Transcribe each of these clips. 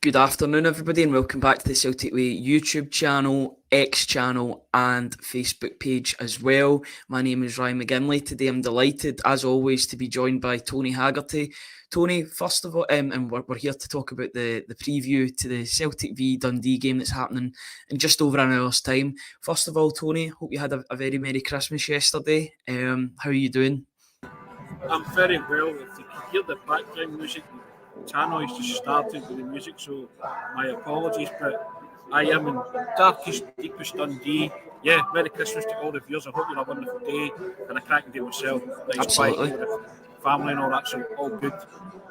Good afternoon, everybody, and welcome back to the Celtic Way YouTube channel, X channel, and Facebook page as well. My name is Ryan McGinley. Today, I'm delighted, as always, to be joined by Tony Haggerty. Tony, first of all, and we're here to talk about the preview to the Celtic v Dundee game that's happening in just over an hour's time. First of all, Tony, hope you had a very Merry Christmas yesterday. How are you doing? I'm very well. If you can hear the background music, the channel has just started with the music, so my apologies, but I am in darkest, deepest Dundee. Yeah, Merry Christmas to all the viewers. I hope you have a wonderful day and a cracking day myself. Nice Absolutely. Quiet with the family and all that, so all good.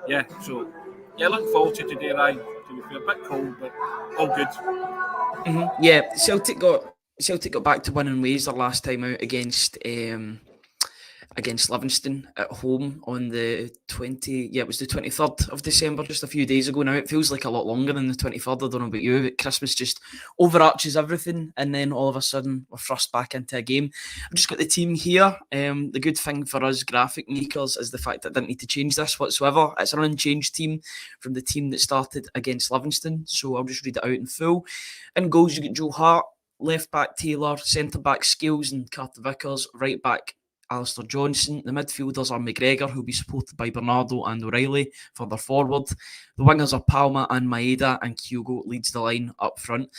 Yeah, so yeah, looking forward to today, Ryan. To be fair, a bit cold, but all good. Mm-hmm. Yeah, Celtic got back to winning ways their last time out against Livingston at home on the 23rd of December, just a few days ago now. It feels like a lot longer than the 23rd. I don't know about you, but Christmas just overarches everything, and then all of a sudden we're thrust back into a game. I've just got the team here. The good thing for us graphic makers is the fact that I didn't need to change this whatsoever. It's an unchanged team from the team that started against Livingston, so I'll just read it out in full. In goals, you get Joe Hart, left back Taylor, centre back Scales and Carter Vickers, right back Alistair Johnson. The midfielders are McGregor, who'll be supported by Bernardo and O'Reilly further forward. The wingers are Palma and Maeda, and Kyogo leads the line up front.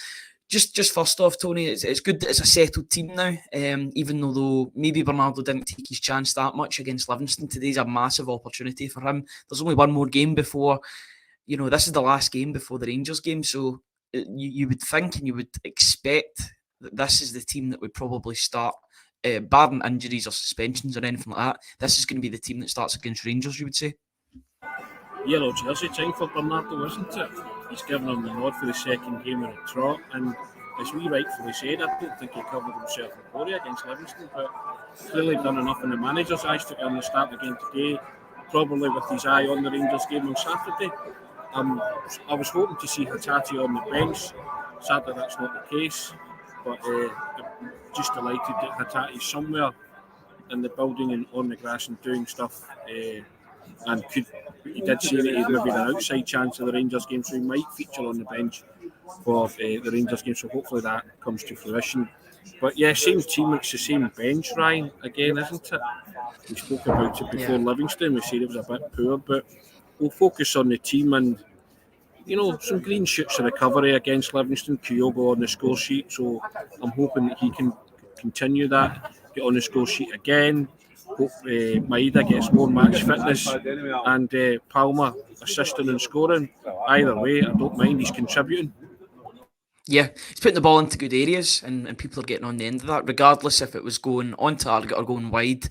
Just first off, Tony, it's good that it's a settled team now, even though maybe Bernardo didn't take his chance that much against Livingston. Today's a massive opportunity for him. There's only one more game before, this is the last game before the Rangers game, so you would think and you would expect that this is the team that would probably start, barring injuries or suspensions or anything like that. This is going to be the team that starts against Rangers, you would say? Yellow jersey time for Bernardo, isn't it? He's given him the nod for the second game in a trot, and as we rightfully said, I don't think he covered himself in glory against Livingston, but clearly done enough in the manager's eyes to earn the start again today, probably with his eye on the Rangers game on Saturday. I was hoping to see Hatate on the bench. Sadly, that's not the case, but just delighted that Hatate's somewhere in the building and on the grass and doing stuff. And he did say that he'd maybe an outside chance of the Rangers game, so he might feature on the bench for the Rangers game, so hopefully that comes to fruition. But yeah, same team, it's the same bench, Ryan, again, isn't it? We spoke about it before Livingston, we said it was a bit poor, but we'll focus on the team and, some green shoots of recovery against Livingston, Kyogo on the score sheet, so I'm hoping that he can continue that, get on the score sheet again. Hope Maeda gets more match fitness and Palma assisting and scoring. Either way, I don't mind, he's contributing. Yeah, he's putting the ball into good areas and people are getting on the end of that, regardless if it was going on target or going wide.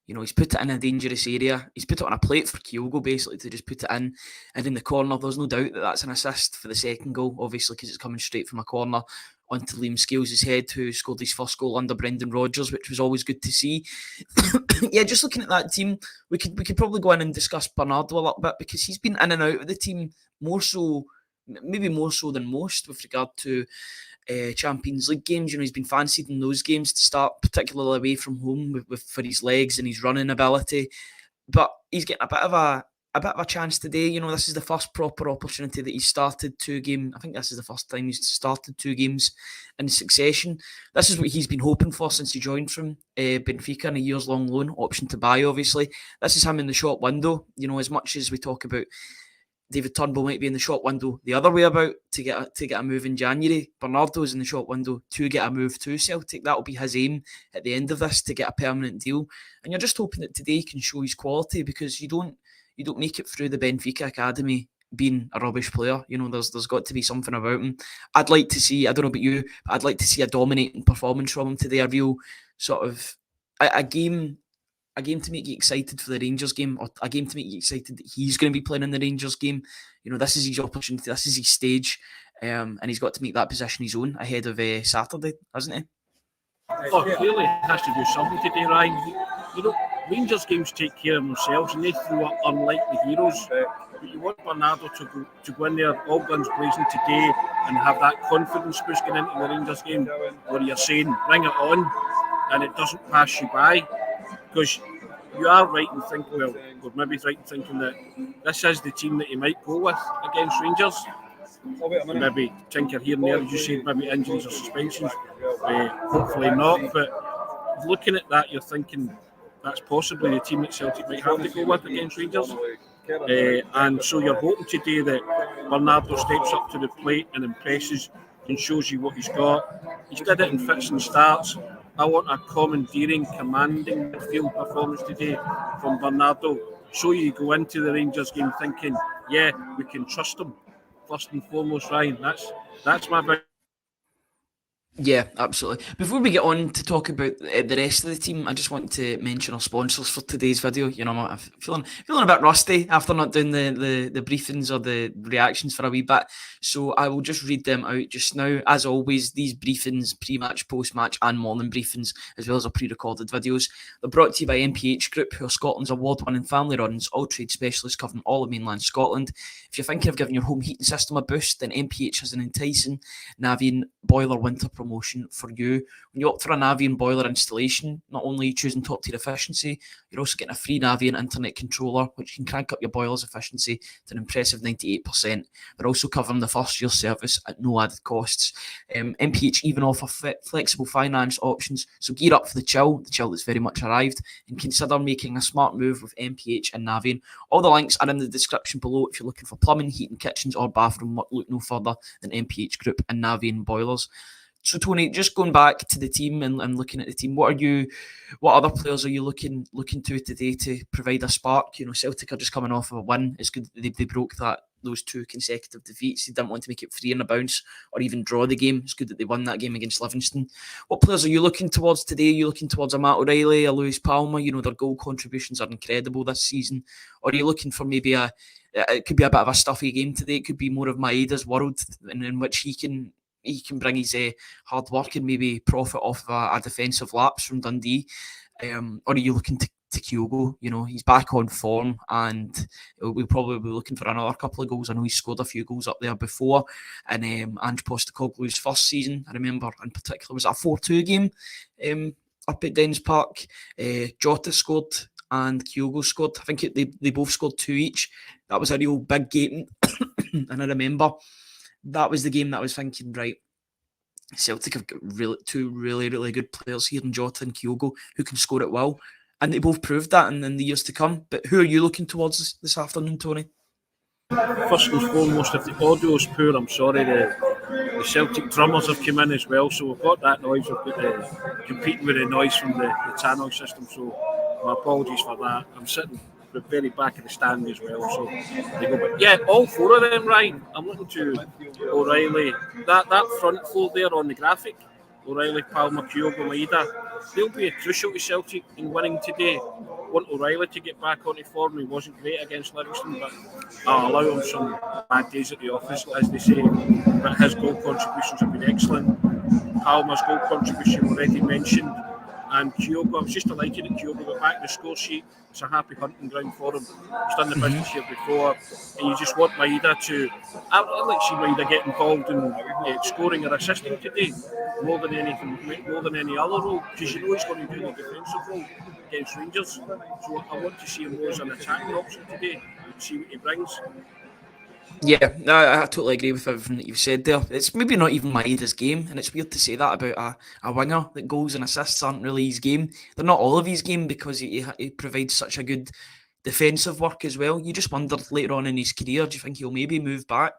He's put it in a dangerous area. He's put it on a plate for Kyogo, basically, to just put it in. And in the corner, there's no doubt that that's an assist for the second goal, obviously, because it's coming straight from a corner onto Liam Scales' head, who scored his first goal under Brendan Rodgers, which was always good to see. Yeah, just looking at that team, we could probably go in and discuss Bernardo a little bit, because he's been in and out of the team maybe more so than most with regard to Champions League games. He's been fancied in those games to start, particularly away from home, for his legs and his running ability. But he's getting a bit of a chance today. This is the first proper opportunity that he's started two games. I think this is the first time he's started two games in succession. This is what he's been hoping for since he joined from Benfica on a years-long loan, option to buy, obviously. This is him in the shop window. As much as we talk about David Turnbull might be in the shop window the other way about to get a move in January, Bernardo's in the shop window to get a move to Celtic. That'll be his aim at the end of this, to get a permanent deal. And you're just hoping that today can show his quality, because you don't make it through the Benfica academy being a rubbish player. There's got to be something about him. I'd like to see, I don't know about you, but I'd like to see a dominating performance from him today, a real sort of a game to make you excited for the Rangers game, or a game to make you excited that he's going to be playing in the Rangers game. This is his opportunity, this is his stage, and he's got to make that position his own ahead of Saturday, hasn't he? Oh, clearly he has to do something today, Ryan. Rangers games take care of themselves and they throw up unlikely heroes. But you want Bernardo to go in there all guns blazing today and have that confidence boost going into the Rangers game, where you're saying, bring it on, and it doesn't pass you by. Because you are right in thinking, or maybe right in thinking that this is the team that he might go with against Rangers. maybe tinker here and there, as you said, maybe injuries or suspensions. Hopefully not, but looking at that, you're thinking that's possibly the team that Celtic might have to go with against Rangers. And so you're hoping today that Bernardo steps up to the plate and impresses and shows you what he's got. He's did it in fits and starts. I want a commandeering, commanding midfield performance today from Bernardo. So you go into the Rangers game thinking, yeah, we can trust him. First and foremost, Ryan. That's my big. Yeah, absolutely. Before we get on to talk about the rest of the team, I just want to mention our sponsors for today's video. You know, I'm feeling a bit rusty after not doing the briefings or the reactions for a wee bit. So I will just read them out just now. As always, these briefings, pre-match, post-match and morning briefings, as well as our pre-recorded videos, they're brought to you by MPH Group, who are Scotland's award-winning family runs, all trade specialists covering all of mainland Scotland. If you're thinking of giving your home heating system a boost, then MPH has an enticing Navien Boiler Winter Promotion for you. When you opt for a Navien Boiler installation, not only are you choosing top-tier efficiency, you're also getting a free Navien Internet Controller, which can crank up your boiler's efficiency to an impressive 98%. They're also covering the first year service at no added costs. MPH even offer flexible finance options, so gear up for the chill that's very much arrived, and consider making a smart move with MPH and Navien. All the links are in the description below if you're looking for plumbing, heating, kitchens or bathroom. Look no further than MPH Group and Navien Boilers. So Tony, just going back to the team and looking at the team, what other players are you looking to today to provide a spark? You know, Celtic are just coming off of a win. It's good that they broke those 2 consecutive defeats. They didn't want to make it free in a bounce or even draw the game. It's good that they won that game against Livingston. What players are you looking towards today? Are you looking towards a Matt O'Reilly, a Lewis Palmer? You know, their goal contributions are incredible this season. Or are you looking for maybe it could be a bit of a stuffy game today. It could be more of Maeda's world in which he can bring his hard work and maybe profit off a defensive lapse from Dundee. Or are you looking to Kyogo? You know, he's back on form and we'll probably be looking for another couple of goals. I know he's scored a few goals up there before. And Ange Postecoglou's first season, I remember in particular, was a 4-2 game up at Dens Park. Jota scored and Kyogo scored. I think they both scored 2 each. That was a real big game. And I remember that was the game that I was thinking, right, Celtic have got two really, really good players here in Jota and Kyogo who can score it well. And they both proved that in the years to come. But who are you looking towards this afternoon, Tony? First and foremost, if the audio is poor, I'm sorry, the Celtic drummers have come in as well, so we've got that noise, we've got competing with the noise from the channel system, so my apologies for that. I'm sitting the very back of the stand as well, so they go. But yeah, all 4 of them, Ryan. I'm looking to O'Reilly, that front 4 there on the graphic, O'Reilly, Palmer, Kyogo, Maeda, they'll be crucial to Celtic in winning today. I want O'Reilly to get back onto form. He wasn't great against Livingston, but I'll allow him some bad days at the office, as they say. But his goal contributions have been excellent. Palmer's goal contribution already mentioned. And Kyogo, I was just delighted that Kyogo got back in the score sheet. It's a happy hunting ground for him. He's done the business here before. And you just want Maeda to... I'd like to see Maeda get involved in scoring or assisting today more than any other role, because you know he's going to do the defensive role against Rangers. So I want to see him more as an attacking option today and see what he brings. Yeah, I totally agree with everything that you've said there. It's maybe not even Maeda's game, and it's weird to say that about a winger, that goals and assists aren't really his game. They're not all of his game because he provides such a good defensive work as well. You just wondered later on in his career, do you think he'll maybe move back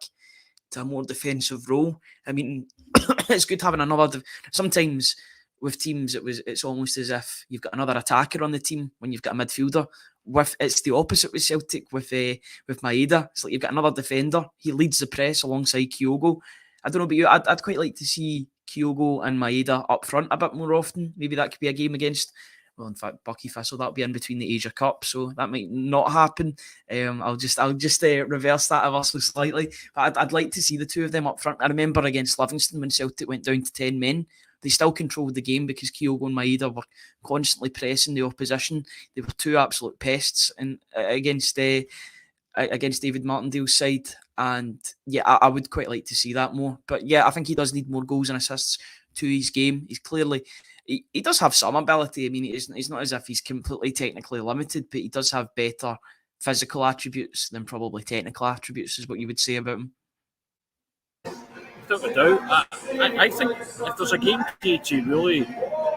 to a more defensive role? I mean, it's good having another... Sometimes with teams, it's almost as if you've got another attacker on the team when you've got a midfielder. It's the opposite with Celtic with Maeda. It's like you've got another defender. He leads the press alongside Kyogo. I don't know about you. I'd quite like to see Kyogo and Maeda up front a bit more often. Maybe that could be a game against... Well, in fact, Bucky Thistle, that'll be in between the Asia Cup, so that might not happen. I'll just reverse that ever so slightly. But I'd like to see the 2 of them up front. I remember against Livingston when Celtic went down to 10 men, they still controlled the game because Kyogo and Maeda were constantly pressing the opposition. They were 2 absolute pests against David Martindale's side. And yeah, I would quite like to see that more. But yeah, I think he does need more goals and assists to his game. He's clearly... He does have some ability. I mean, he's not as if he's completely technically limited, but he does have better physical attributes than probably technical attributes, is what you would say about him. Without a doubt. I think if there's a game day to really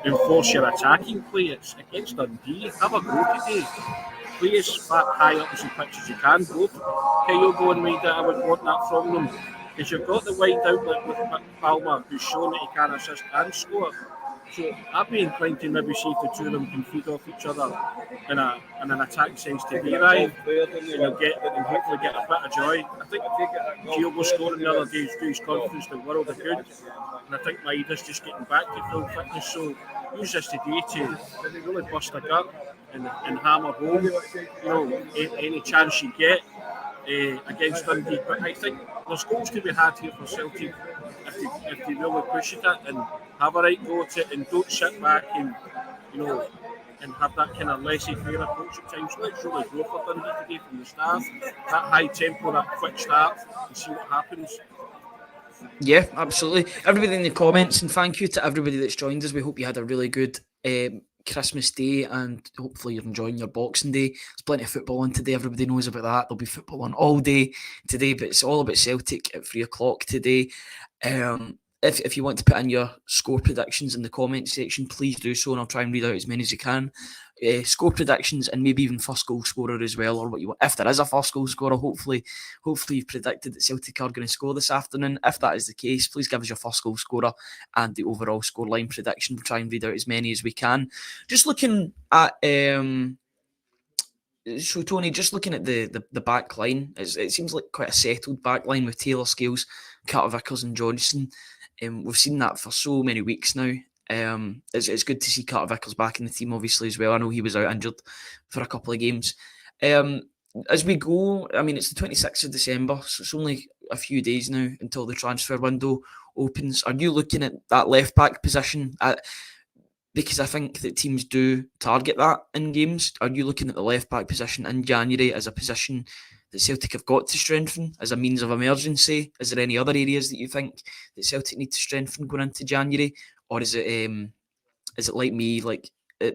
enforce your attacking play, it's against Dundee. Have a go today. Play as high up as the pitch as you can. Go for Kyogo and Maida. I would want that from them. Because you've got the wide outlet with Palmer, who's shown that he can assist and score. So I'd be inclined to maybe see if the two of them can feed off each other in an attack sense today, right? And hopefully get a bit of joy. I think Kyogo scoring the other day is his confidence the world of good. And I think Maida's just getting back to full fitness. So use this today to really bust a gut and hammer home, any chance you get against Dundee. But I think there's goals to be had here for Celtic if they really push it and have a right go at it and don't sit back and and have that kind of laissez-faire approach at times. Let's really go for Dundee today from the start. That high tempo, that quick start, and see what happens. Yeah, absolutely. Everybody in the comments, and thank you to everybody that's joined us. We hope you had a really good Christmas Day, and hopefully you're enjoying your Boxing Day. There's plenty of football on today. Everybody knows about that. There'll be football on all day today, but it's all about Celtic at 3:00 today. If you want to put in your score predictions in the comment section, please do so, and I'll try and read out as many as you can. Score predictions and maybe even first goal scorer as well, or what you want. If there is a first goal scorer, hopefully you've predicted that Celtic are going to score this afternoon. If that is the case, please give us your first goal scorer and the overall scoreline prediction. We'll try and read out as many as we can. Just looking at so Tony, just looking at the back line, it seems like quite a settled back line with Taylor, Scales, Carter Vickers and Johnson. We've seen that for so many weeks now. It's good to see Carter Vickers back in the team, obviously, as well. I know he was out injured for a couple of games. As we go, I mean, it's the 26th of December, so it's only a few days now until the transfer window opens. Are you looking at that left-back position? Because I think that teams do target that in games. Are you looking at the left-back position in January as a position that Celtic have got to strengthen as a means of emergency? Is there any other areas that you think that Celtic need to strengthen going into January? Or is it like me, like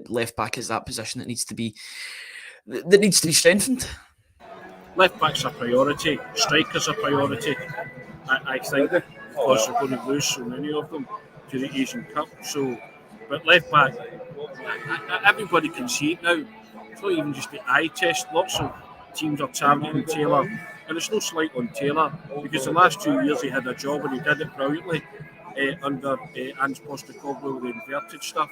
left back is that position that needs to be strengthened? Left back's a priority. Striker's a priority. I think because we're going to lose so many of them to the Asian Cup. So, but left back, everybody can see it now. It's not even just the eye test. Lots of teams are targeting Taylor, and it's no slight on Taylor because the last 2 years he had a job and he did it brilliantly under Ange Postecoglou with the inverted stuff.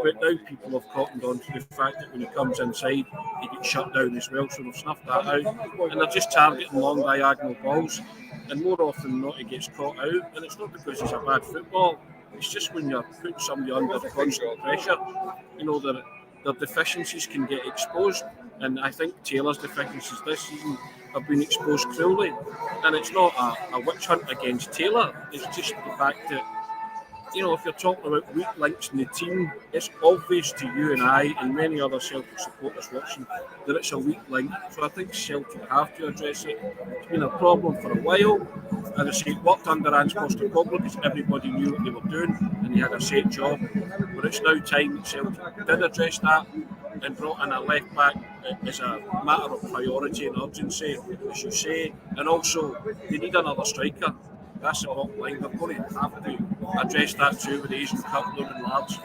But now people have cottoned on to the fact that when he comes inside, he gets shut down as well. So they've snuffed that out, and they're just targeting long diagonal balls. And more often than not, he gets caught out. And it's not because he's a bad football. It's just when you're putting somebody under constant pressure, their deficiencies can get exposed. And I think Taylor's deficiencies this season have been exposed cruelly. And it's not a witch hunt against Taylor. It's just the fact that, if you're talking about weak links in the team, it's obvious to you and I and many other Celtic supporters watching that it's a weak link. So I think Celtic have to address it. It's been a problem for a while. As I say, it worked under Ange Postecoglou because everybody knew what they were doing and he had a set job. But it's now time that Celtic did address that and brought in a left back as a matter of priority and urgency, as you say. And also, they need another striker. That's the bottom line. They're going to have to address that too with the Asian Cup looming large.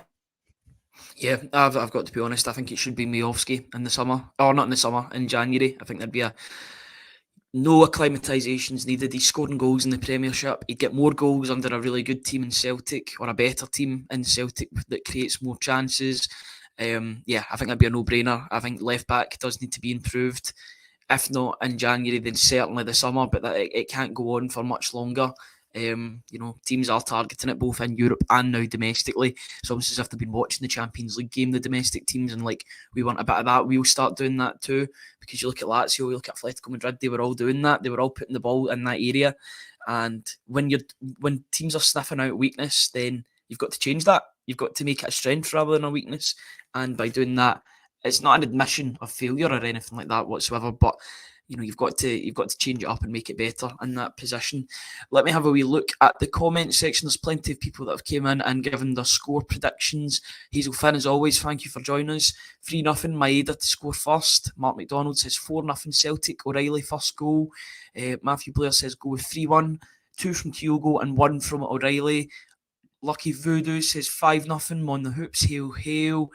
Yeah, I've got to be honest. I think it should be Miovski in the summer, or not in the summer, in January. I think there'd be no acclimatisations needed. He's scoring goals in the Premiership. He'd get more goals under a really good team in Celtic, or a better team in Celtic that creates more chances. I think that'd be a no-brainer. I think left back does need to be improved. If not in January, then certainly the summer, but it can't go on for much longer. Teams are targeting it both in Europe and now domestically. It's almost as if they've been watching the Champions League game, the domestic teams, and like we want a bit of that. We'll start doing that too, because you look at Lazio, you look at Atletico Madrid, they were all doing that. They were all putting the ball in that area. And when teams are sniffing out weakness, then you've got to change that. You've got to make it a strength rather than a weakness. And by doing that, it's not an admission of failure or anything like that whatsoever, but you've got to change it up and make it better in that position. Let me have a wee look at the comment section. There's plenty of people that have came in and given their score predictions. Hazel Finn, as always, thank you for joining us. 3-0 Maeda to score first. Mark McDonald says 4-0 Celtic. O'Reilly first goal. Matthew Blair says go with 3-1. 2 from Kyogo and 1 from O'Reilly. Lucky Voodoo says 5-0 on the hoops. Hail, hail.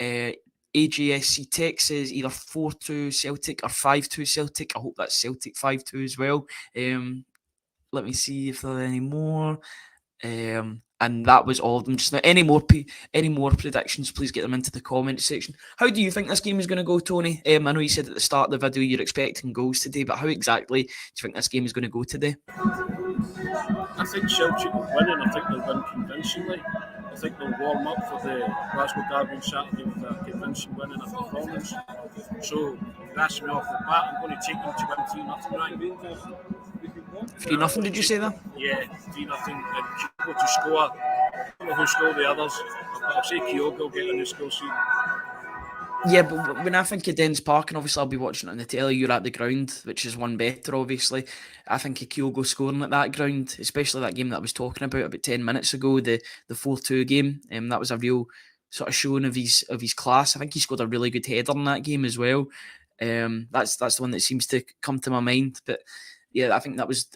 AJSC Tech says either 4-2 Celtic or 5-2 Celtic. I hope that's Celtic 5-2 as well. Let me see if there are any more. And that was all of them just now. Any more predictions, please get them into the comment section. How do you think this game is going to go, Tony? I know you said at the start of the video you're expecting goals today, but how exactly do you think this game is going to go today? I think Celtic will win, and I think they'll win convincingly. I think they'll warm up for the Glasgow Derby on Saturday with a convincing win and a performance. So, that's me off the bat. I'm going to take them to win 3-0, right? 3-0, did you say that? Yeah, 3-0. And Kyogo to score. I don't know who scored the others, but I'll say Kyogo will get in the score sheet. Yeah, but when I think of Dens Park, and obviously I'll be watching it on the telly, you're at the ground, which is one better, obviously. I think of Kyogo scoring at that ground, especially that game that I was talking about 10 minutes ago, the 4-2 game. That was a real sort of showing of his class. I think he scored a really good header in that game as well. That's the one that seems to come to my mind. But yeah, I think that was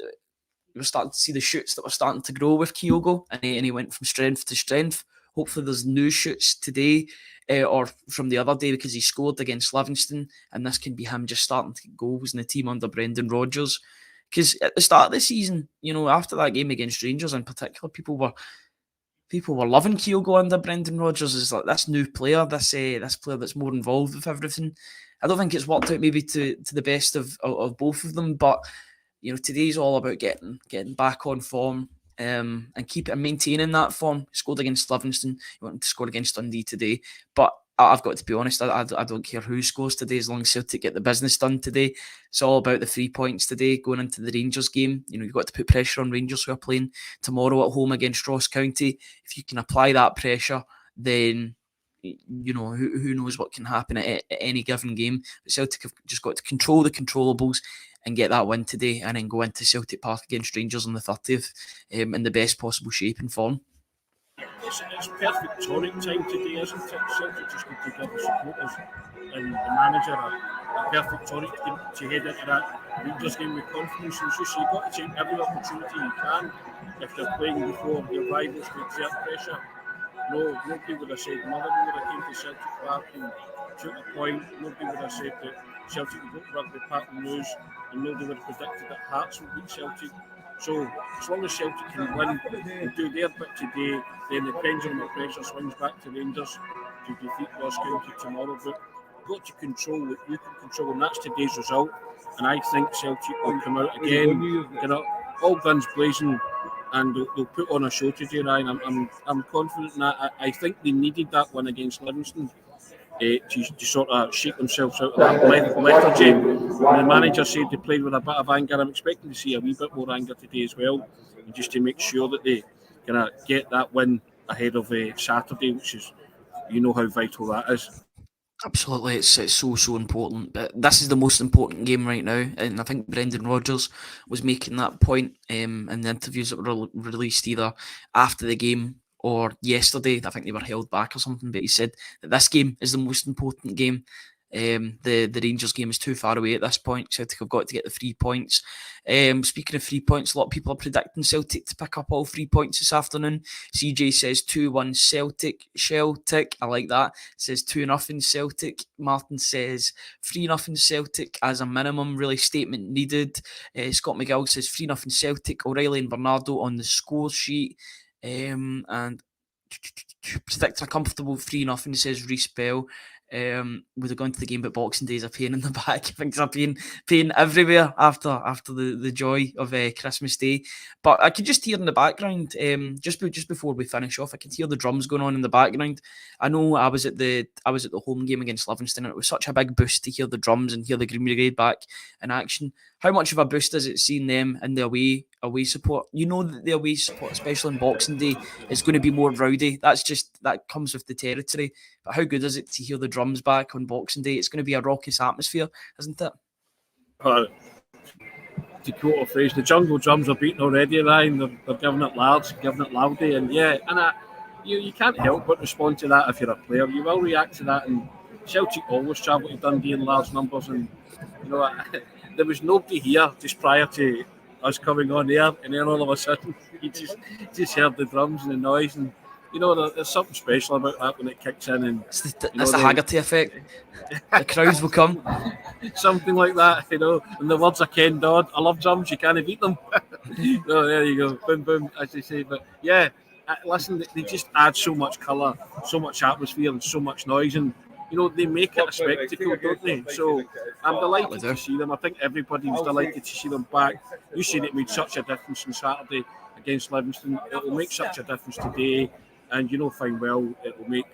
we're starting to see the shoots that were starting to grow with Kyogo, and he went from strength to strength. Hopefully there's new shoots today or from the other day, because he scored against Livingston, and this can be him just starting to get goals in the team under Brendan Rodgers. Because at the start of the season, after that game against Rangers in particular, people were loving Kyogo under Brendan Rodgers. Is like this new player, this player that's more involved with everything. I don't think it's worked out maybe to the best of both of them, but today's all about getting back on form and maintaining that form. He scored against Livingston. He wanted to score against Dundee today, but I've got to be honest, I don't care who scores today as long as Celtic get the business done today. It's all about the 3 points today going into the Rangers game. You've got to put pressure on Rangers, who are playing tomorrow at home against Ross County. If you can apply that pressure, then who knows what can happen at any given game. But Celtic have just got to control the controllables and get that win today, and then go into Celtic Park against Rangers on the 30th in the best possible shape and form. It's perfect tonic time today, isn't it? Celtic just need to give the supporters and the manager a perfect tonic to head into that Rangers game with confidence. And so you've got to take every opportunity you can if they're playing before your rivals to exert pressure. Nobody would have said Motherwell would have came to Celtic Park and took a point. Nobody would have said that Celtic would go to Rugby Park and lose, and nobody would have predicted that Hearts would beat Celtic. So as long as Celtic can win and do their bit today, then the pendulum of pressure swings back to Rangers to defeat Ross County tomorrow. But you've got to control what you can control, and that's today's result. And I think Celtic will come out again, all guns blazing, and they'll put on a show today, Ryan. I'm confident in that. I think they needed that one against Livingston to sort of shake themselves out of that lethargy. And the manager said they played with a bit of anger. I'm expecting to see a wee bit more anger today as well, just to make sure that they get that win ahead of Saturday, which is, how vital that is. Absolutely, it's so important. But this is the most important game right now, and I think Brendan Rodgers was making that point in the interviews that were released either after the game or yesterday. I think they were held back or something, but he said that this game is the most important game. The Rangers game is too far away at this point. Celtic have got to get the 3 points. Speaking of 3 points, a lot of people are predicting Celtic to pick up all 3 points this afternoon. CJ says 2-1 Celtic. I like that. Says 2-0 Celtic. Martin says 3-0 Celtic as a minimum. Really statement needed. Scott McGill says 3-0 Celtic. O'Reilly and Bernardo on the score sheet. And predicting a comfortable 3-0 says Reece Bell. Would have gone to the game, but Boxing Day is a pain in the back. I think it's a pain everywhere after the joy of Christmas Day. But I could just hear in the background, just before we finish off, I could hear the drums going on in the background. I know I was at the home game against Livingston, and it was such a big boost to hear the drums and hear the Green Brigade back in action. How much of a boost is it seeing them in the away support? That the away support, especially on Boxing Day, is going to be more rowdy. That comes with the territory. But how good is it to hear the drums back on Boxing Day? It's going to be a raucous atmosphere, isn't it? To quote a phrase, the jungle drums are beating already, Ryan. They're giving it large, giving it loudy, and you can't help but respond to that if you're a player. You will react to that, and Celtic always travel to Dundee in large numbers, and there was nobody here just prior to us coming on air, and then all of a sudden you just heard the drums and the noise, and you know there's something special about that when it kicks in, and That's the Haggerty effect. The crowds will come. Something like that, you know. And the words of Ken Dodd, I love drums, you can't beat them. No, there you go, boom, boom, as they say. But yeah, listen, they just add so much colour, so much atmosphere, and so much noise, and you know they make it a spectacle, don't they? So I'm delighted to see them. I think everybody was delighted to see them back. You said it made such a difference on Saturday against Livingston. It will make such a difference today, and you know fine well it will make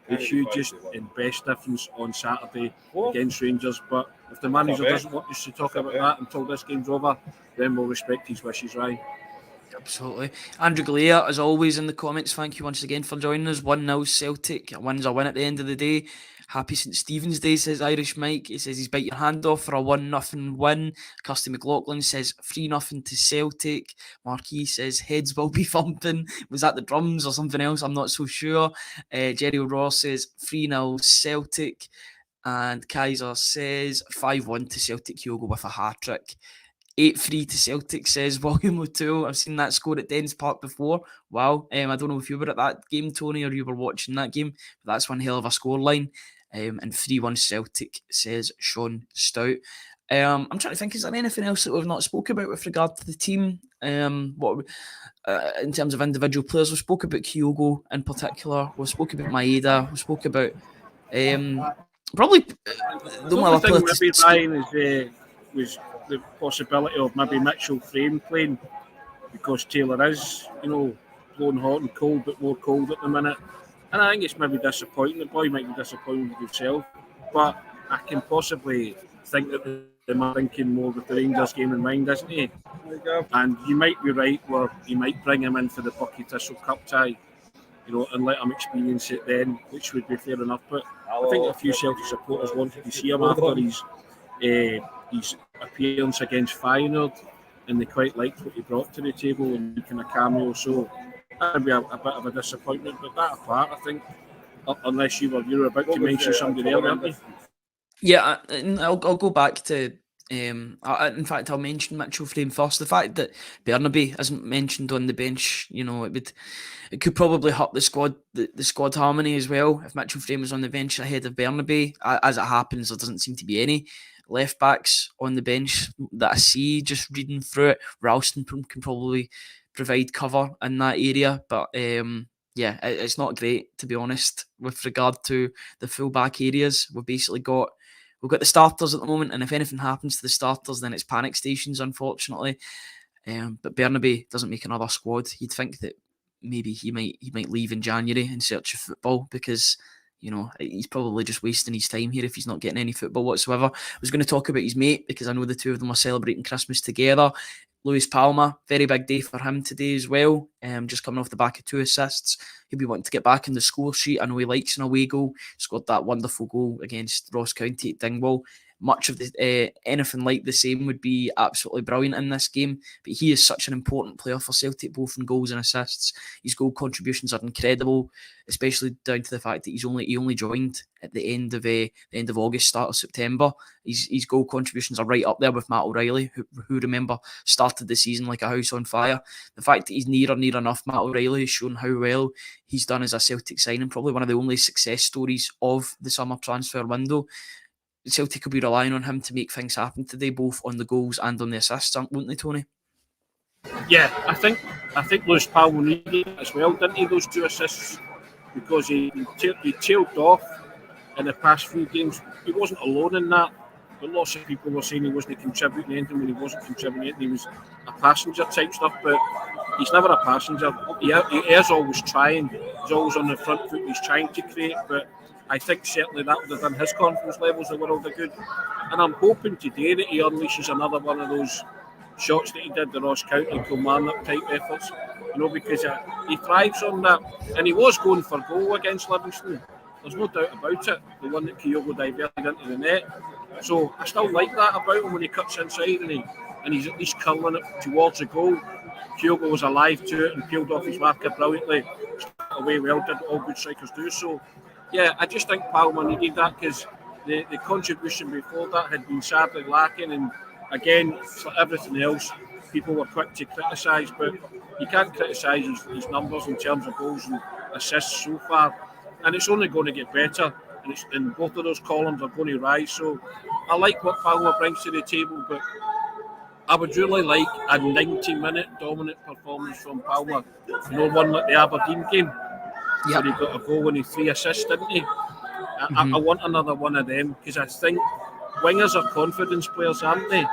the hugest and best difference on Saturday against Rangers. But if the manager doesn't want us to talk about that until this game's over, then we'll respect his wishes, right? Absolutely. Andrew Galea, as always, in the comments, thank you once again for joining us. 1-0 Celtic. A win's a win at the end of the day. Happy St. Stephen's Day, says Irish Mike. He says he's bite your hand off for a 1-0 win. Kirsty McLaughlin says 3-0 to Celtic. Marquis says heads will be thumping. Was that the drums or something else? I'm not so sure. Jerry Ross says 3-0 Celtic. And Kaiser says 5-1 to Celtic. He'll go with a hat-trick. 8-3 to Celtic, says William O'Toole. I've seen that score at Dens Park before. Wow. I don't know if you were at that game, Tony, or you were watching that game, but that's one hell of a scoreline. And 3-1 Celtic, says Sean Stout. I'm trying to think, is there anything else that we've not spoke about with regard to the team? In terms of individual players, we spoke about Kyogo in particular. We spoke about Maeda. We spoke about probably the only thing maybe Ryan was the possibility of maybe Mitchell Frame playing, because Taylor is, you know, blowing hot and cold, but more cold at the minute. And I think it's maybe disappointing. The boy might be disappointed with himself, but I can possibly think that the man thinking more with the Rangers game in mind, isn't he? And you might be right where you might bring him in for the Bucky Thistle Cup tie, you know, and let him experience it then, which would be fair enough. But I think a few Celtic supporters wanted to see him after his appearance against Feyenoord, and they quite liked what he brought to the table and making a cameo. So that would be a bit of a disappointment. But that apart, I think, unless you were about to mention somebody there, weren't you? Yeah, I'll go back to. In fact, I'll mention Mitchell Frame first. The fact that Bernabe isn't mentioned on the bench, you know, it could probably hurt the squad harmony as well if Mitchell Frame was on the bench ahead of Bernabe. As it happens, there doesn't seem to be any left backs on the bench that I see. Just reading through it, Ralston can probably provide cover in that area, but yeah, it's not great, to be honest, with regard to the full back areas. We've got the starters at the moment, and if anything happens to the starters, then it's panic stations, unfortunately. But Bernabe doesn't make another squad. You'd think that maybe he might leave in January in search of football, because, you know, he's probably just wasting his time here if he's not getting any football whatsoever. I was going to talk about his mate, because I know the two of them are celebrating Christmas together. Luis Palma, very big day for him today as well. Just coming off the back of 2 assists. He'll be wanting to get back in the score sheet. I know he likes an away goal. Scored that wonderful goal against Ross County at Dingwall. Much of anything like the same would be absolutely brilliant in this game. But he is such an important player for Celtic, both in goals and assists. His goal contributions are incredible, especially down to the fact that he only joined at the end of August, start of September. His goal contributions are right up there with Matt O'Reilly, who remember started the season like a house on fire. The fact that he's near enough Matt O'Reilly has shown how well he's done as a Celtic signing. Probably one of the only success stories of the summer transfer window. Celtic will be relying on him to make things happen today, both on the goals and on the assists, won't they, Tony? Yeah, I think Lewis Powell needed it as well, didn't he, those 2 assists? Because he tailed off in the past few games. He wasn't alone in that, but lots of people were saying he wasn't contributing anything when he wasn't contributing anything. He was a passenger type stuff, but he's never a passenger. He is always trying. He's always on the front foot. He's trying to create, but I think certainly that would have done his confidence levels a world of good. And I'm hoping today that he unleashes another one of those shots that he did, the Ross County, Kilmarnock type efforts, you know, because he thrives on that. And he was going for goal against Livingston. There's no doubt about it. The one that Kyogo diverted into the net. So I still like that about him when he cuts inside and he's at least curling it towards the goal. Kyogo was alive to it and peeled off his marker brilliantly. Away well, did what all good strikers do. So yeah, I just think Palmer needed that, because the contribution before that had been sadly lacking, and again, for everything else, people were quick to criticise, but you can't criticise his numbers in terms of goals and assists so far, and it's only going to get better, and both of those columns are going to rise. So I like what Palmer brings to the table, but I would really like a 90-minute dominant performance from Palmer. One like the Aberdeen game, where he got a goal and 3 assists, didn't he? I want another one of them, because I think wingers are confidence players, aren't they?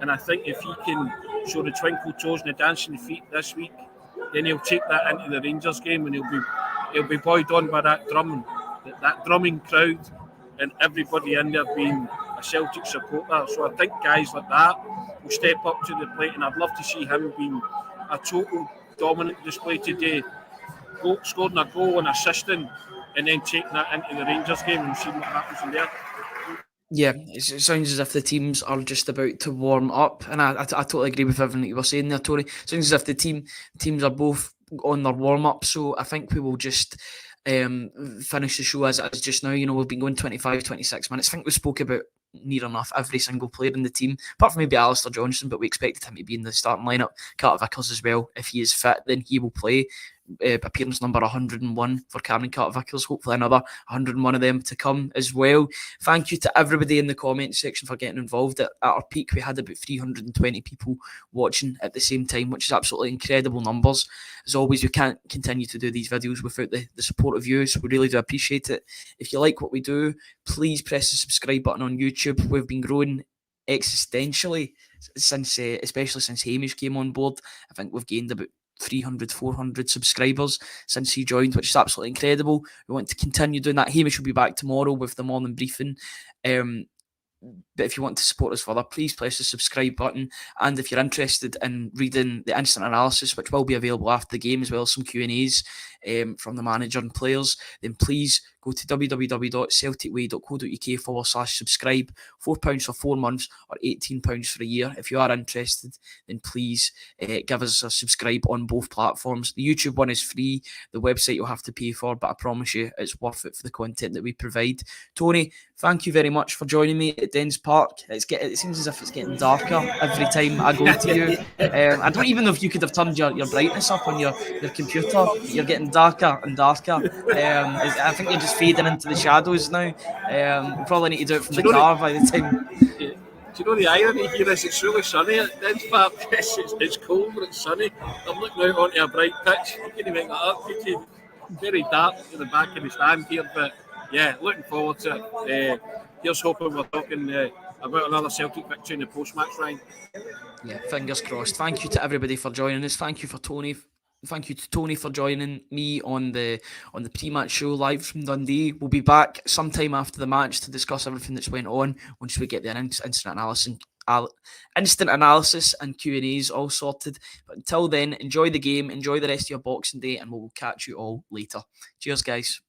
And I think if he can show the twinkle toes and the dancing feet this week, then he'll take that into the Rangers game, and he'll be buoyed on by that drumming crowd, and everybody in there being a Celtic supporter. So I think guys like that will step up to the plate, and I'd love to see him being a total dominant display today, scoring a goal and assisting, and then taking that into the Rangers game and seeing what happens in there. Yeah, it sounds as if the teams are just about to warm up, and I totally agree with everything that you were saying there, Tony. It sounds as if the teams are both on their warm up, so I think we will just finish the show as it is just now. We've been going 25, 26 minutes. I think we spoke about near enough every single player in the team, apart from maybe Alistair Johnson, but we expected him to be in the starting lineup. Carter Vickers as well. If he is fit, then he will play. Appearance number 101 for Cameron Carter-Vickers. Hopefully another 101 of them to come as well. Thank you to everybody in the comment section for getting involved. At our peak, we had about 320 people watching at the same time, which is absolutely incredible numbers. As always, we can't continue to do these videos without the support of you, so we really do appreciate it. If you like what we do, please press the subscribe button on YouTube. We've been growing existentially since, especially since Hamish came on board. I think we've gained about 300, 400 subscribers since he joined, which is absolutely incredible. We want to continue doing that. Hamish will be back tomorrow with the morning briefing. But if you want to support us further, please press the subscribe button. And if you're interested in reading the instant analysis, which will be available after the game, as well as some Q&As from the manager and players, then please go to www.celticway.co.uk/subscribe. £4 for 4 months or £18 for a year. If you are interested, then please give us a subscribe on both platforms. The YouTube one is free. The website you'll have to pay for, but I promise you it's worth it for the content that we provide. Tony, thank you very much for joining me at Dens Park. It seems as if it's getting darker every time I go to you. I don't even know if you could have turned your brightness up on your computer. You're getting darker and darker. I think you're just fading into the shadows now. We probably need to do it from the car by the time. Do you know the irony here is it's really sunny at Dens Park? It's cold but it's sunny. I'm looking out onto a bright pitch. You can't make that up. It's very dark in the back of the stand here, but yeah, looking forward to it. Here's hoping we're talking about another Celtic victory in the post-match round. Yeah, fingers crossed. Thank you to everybody for joining us. Thank you to Tony for joining me on the pre-match show live from Dundee. We'll be back sometime after the match to discuss everything that's went on once we get the instant analysis and Q&As all sorted. But until then, enjoy the game, enjoy the rest of your Boxing Day, and we'll catch you all later. Cheers, guys.